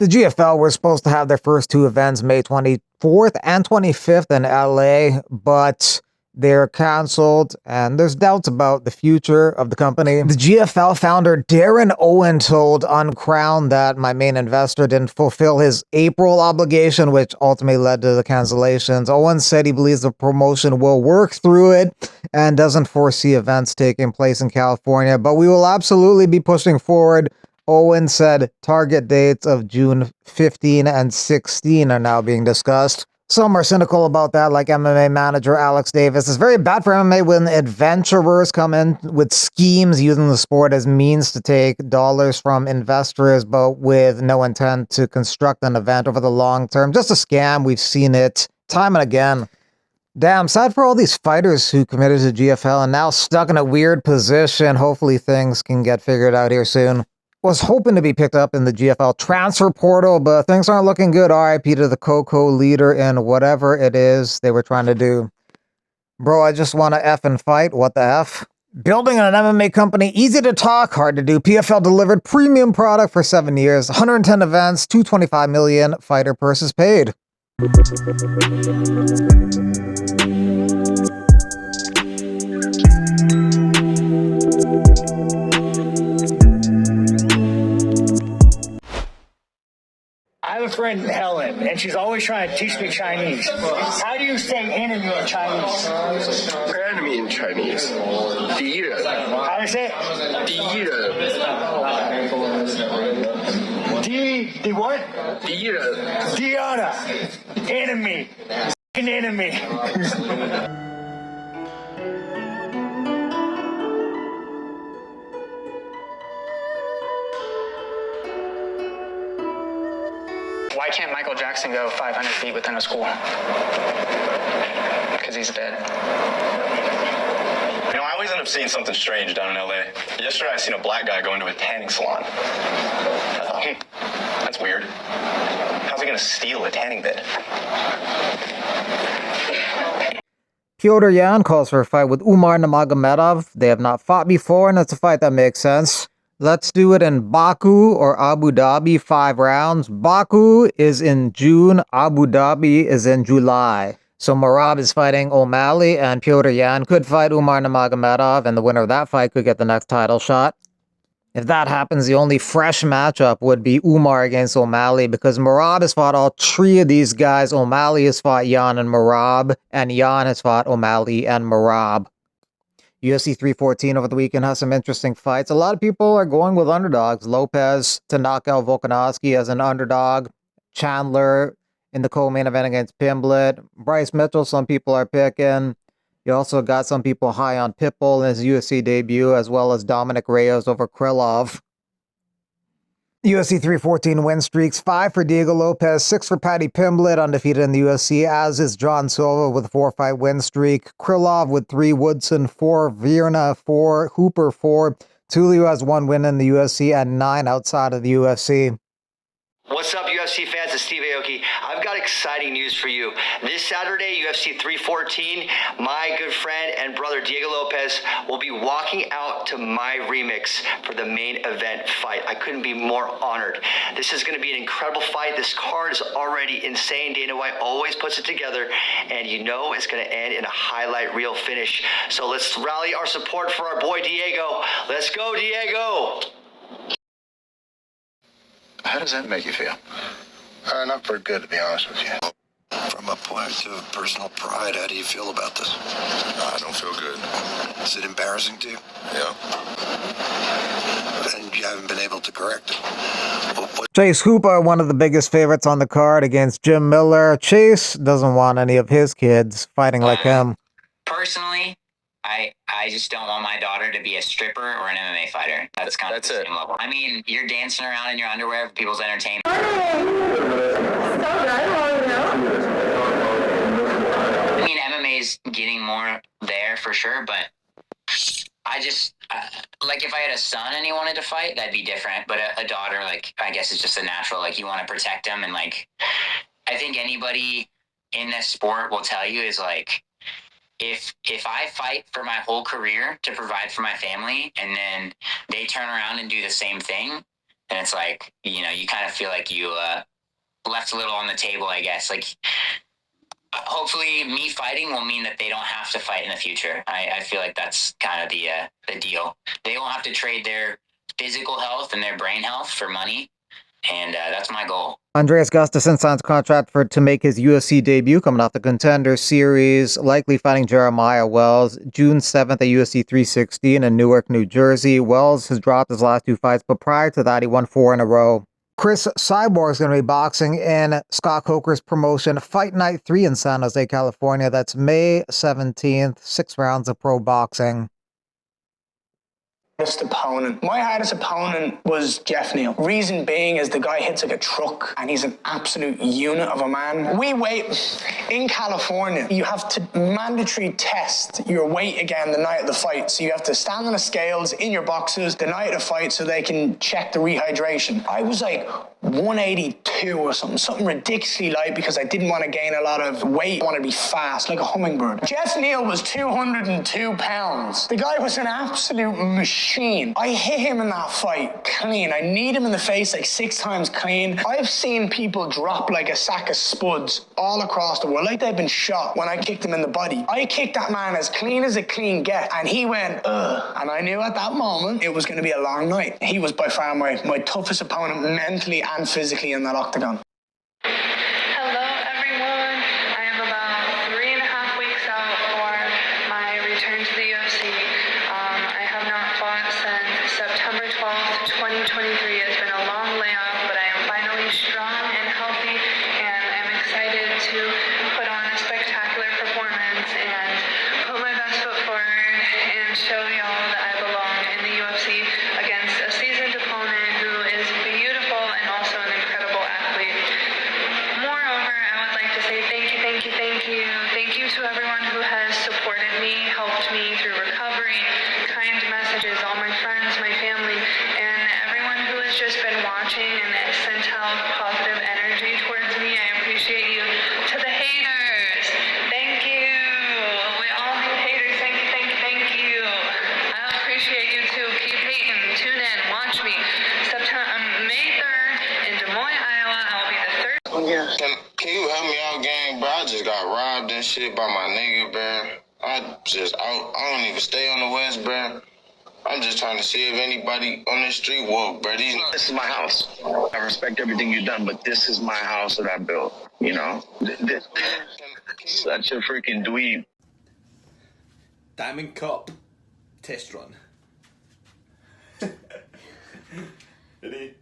The GFL were supposed to have their first two events May 24th and 25th in LA, but they're canceled, and there's doubts about the future of the company. The GFL founder Darren Owen told Uncrowned that my main investor didn't fulfill his April obligation, which ultimately led to the cancellations. Owen said he believes the promotion will work through it and doesn't foresee events taking place in California, but we will absolutely be pushing forward. Owen said target dates of June 15 and 16 are now being discussed. Some are cynical about that, like MMA manager Alex Davis. It's very bad for MMA when adventurers come in with schemes using the sport as means to take dollars from investors, but with no intent to construct an event over the long term. Just a scam. We've seen it time and again. Damn, sad for all these fighters who committed to GFL and now stuck in a weird position. Hopefully things can get figured out here soon. Was hoping to be picked up in the GFL transfer portal, but things aren't looking good. RIP to the Coco leader in whatever it is they were trying to do. Bro, I just want to F and fight. What the F? Building an MMA company, easy to talk, hard to do. PFL delivered premium product for 7 years, 110 events, $225 million, fighter purses paid. I have a friend, Helen, and she's always trying to teach me Chinese. How do you say enemy in Chinese? Enemy in Chinese. 敌人. How do you say it? 敌人. D what? 敌人. Diana. Enemy. Enemy. Why can't Michael Jackson go 500 feet within a school? Because he's dead. You know, I always end up seeing something strange down in LA. Yesterday I seen a black guy go into a tanning salon. I thought, that's weird. How's he gonna steal a tanning bed? Piotr Yan calls for a fight with Umar Nurmagomedov. They have not fought before, and it's a fight that makes sense. Let's do it in Baku or Abu Dhabi, 5 rounds. Baku is in June, Abu Dhabi is in July. So Merab is fighting O'Malley, and Piotr Yan could fight Umar Nurmagomedov, and the winner of that fight could get the next title shot. If that happens, the only fresh matchup would be Umar against O'Malley, because Merab has fought all 3 of these guys. O'Malley has fought Yan and Merab, and Yan has fought O'Malley and Merab. UFC 314 over the weekend has some interesting fights. A lot of people are going with underdogs. Lopez to knock out Volkanovski as an underdog. Chandler in the co-main event against Pimblett. Bryce Mitchell, some people are picking. You also got some people high on Pitbull in his UFC debut, as well as Dominic Reyes over Krylov. UFC 314 win streaks, 5 for Diego Lopez, 6 for Paddy Pimblett, undefeated in the UFC, as is John Silva with a 4-fight win streak. Krylov with 3, Woodson 4, Virna 4, Hooper 4. Tulio has 1 win in the UFC and 9 outside of the UFC. What's up, UFC fans? It's Steve Aoki. I've got exciting news for you. This Saturday, UFC 314, my good friend and brother Diego Lopez will be walking out to my remix for the main event fight. I couldn't be more honored. This is going to be an incredible fight. This card is already insane. Dana White always puts it together, and you know it's going to end in a highlight reel finish. So let's rally our support for our boy Diego. Let's go, Diego! How does that make you feel? Not very good, to be honest with you. From a point of personal pride, how do you feel about this? I don't feel good. Is it embarrassing to you? Yeah. And you haven't been able to correct it? Chase Hooper, one of the biggest favorites on the card against Jim Miller. Chase doesn't want any of his kids fighting like him. Personally, I just don't want my daughter to be a stripper or an MMA fighter. That's kind of the same level. I mean, you're dancing around in your underwear for people's entertainment. I mean, MMA is getting more there for sure, but I just, like if I had a son and he wanted to fight, that'd be different. But a daughter, like, I guess it's just a natural, like, you want to protect them. And like, I think anybody in this sport will tell you is like, if I fight for my whole career to provide for my family and then they turn around and do the same thing, And it's like, you know, you kind of feel like you left a little on the table, I guess. Like, hopefully me fighting will mean that they don't have to fight in the future. I feel like that's kind of the deal. They won't have to trade their physical health and their brain health for money. And that's my goal. Andreas Gustafsson signs a contract to make his UFC debut coming off the Contender Series, likely fighting Jeremiah Wells June 7th at UFC 316 in Newark, New Jersey. Wells has dropped his last 2 fights, but prior to that, he won 4 in a row. Chris Cyborg is going to be boxing in Scott Coker's promotion, Fight Night 3 in San Jose, California. That's May 17th, 6 rounds of pro boxing. Opponent. My hardest opponent was Jeff Neal. Reason being is the guy hits like a truck and he's an absolute unit of a man. We wait in California. You have to mandatory test your weight again the night of the fight. So you have to stand on the scales in your boxes the night of the fight so they can check the rehydration. I was like 182 or something ridiculously light because I didn't want to gain a lot of weight. I wanted to be fast, like a hummingbird. Jeff Neal was 202 pounds. The guy was an absolute machine. I hit him in that fight clean. I kneed him in the face like 6 times clean. I've seen people drop like a sack of spuds all across the world, like they've been shot when I kicked him in the body. I kicked that man as clean as a clean get, and he went, ugh. And I knew at that moment it was going to be a long night. He was by far my toughest opponent mentally and physically in that octagon. Hello everyone. I am about 3.5 weeks out for my return to the UFC. I have not fought since September 12th, 2023. It's been a long layoff, but I am finally strong and healthy, and I'm excited to put on a spectacular performance and put my best foot forward and show y'all that I belong in the UFC against a seasoned opponent who is beautiful and also an incredible athlete. Moreover, I would like to say thank you. Thank you to everyone who has supported me, helped me through recovery, kind messages, all my friends, my family, and everyone who has just been watching and has sent out positive energy towards me. I appreciate you. To the haters, thank you. We all need haters. Thank you. I appreciate you too. Keep hating. Tune in. Watch me. May 3rd in Des Moines, Iowa. I'll be the 3rd. Can you help me out, gang, bro? I just got robbed and shit by my nigga, bro. I don't even stay on the West, bro. I'm just trying to see if anybody on the street woke, bro. This is my house. I respect everything you've done, but this is my house that I built, you know? Such a freaking dweeb. Diamond Cup test run. Ready?